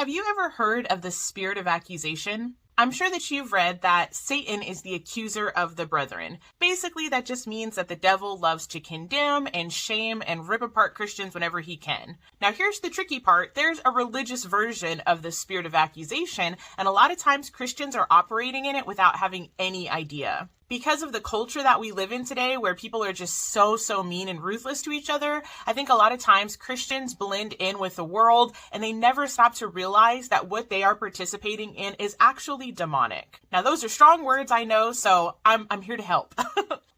Have you ever heard of the spirit of accusation? I'm sure that you've read that Satan is the accuser of the brethren. Basically, that just means that the devil loves to condemn and shame and rip apart Christians whenever he can. Now, here's the tricky part. There's a religious version of the spirit of accusation, and a lot of times Christians are operating in it without having any idea. Because of the culture that we live in today, where people are just so mean and ruthless to each other, I think a lot of times Christians blend in with the world and they never stop to realize that what they are participating in is actually demonic. Now, those are strong words, I know, so I'm here to help.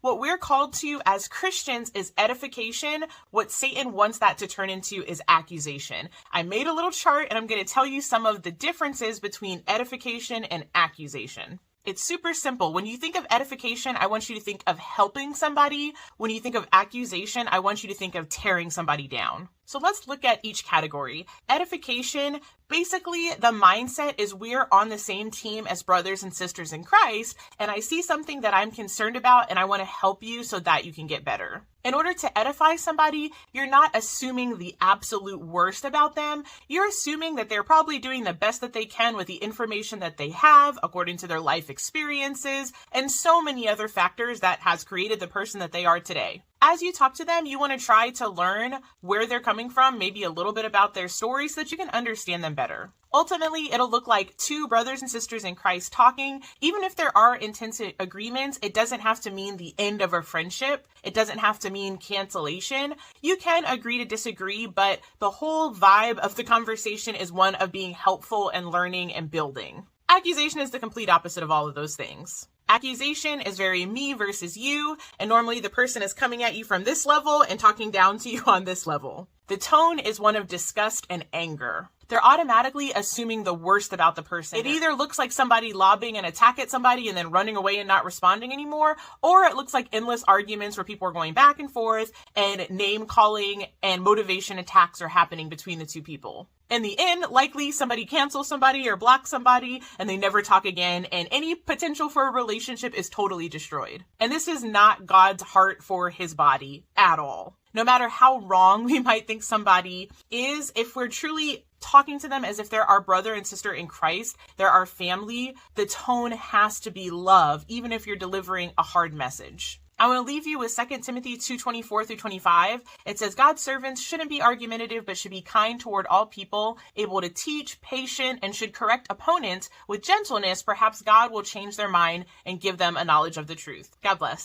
What we're called to as Christians is edification. What Satan wants that to turn into is accusation. I made a little chart and I'm going to tell you some of the differences between edification and accusation. It's super simple. When you think of edification, I want you to think of helping somebody. When you think of accusation, I want you to think of tearing somebody down. So let's look at each category. Edification, basically the mindset is we're on the same team as brothers and sisters in Christ, and I see something that I'm concerned about and I want to help you so that you can get better. In order to edify somebody, you're not assuming the absolute worst about them. You're assuming that they're probably doing the best that they can with the information that they have, according to their life experiences, and so many other factors that has created the person that they are today. As you talk to them, you want to try to learn where they're coming from, maybe a little bit about their story so that you can understand them better. Ultimately, it'll look like two brothers and sisters in Christ talking. Even if there are intense agreements, it doesn't have to mean the end of a friendship. It doesn't have to mean cancellation. You can agree to disagree, but the whole vibe of the conversation is one of being helpful and learning and building. Accusation is the complete opposite of all of those things. Accusation is very me versus you, and normally the person is coming at you from this level and talking down to you on this level. The tone is one of disgust and anger. They're automatically assuming the worst about the person. It either looks like somebody lobbing an attack at somebody and then running away and not responding anymore, or it looks like endless arguments where people are going back and forth and name calling and motivation attacks are happening between the two people. In the end, likely somebody cancels somebody or blocks somebody and they never talk again, and any potential for a relationship is totally destroyed. And this is not God's heart for his body at all. No matter how wrong we might think somebody is, if we're truly talking to them as if they're our brother and sister in Christ, they're our family, the tone has to be love, even if you're delivering a hard message. I want to leave you with 2 Timothy 2:24-25. It says, God's servants shouldn't be argumentative, but should be kind toward all people, able to teach, patient, and should correct opponents with gentleness. Perhaps God will change their mind and give them a knowledge of the truth. God bless.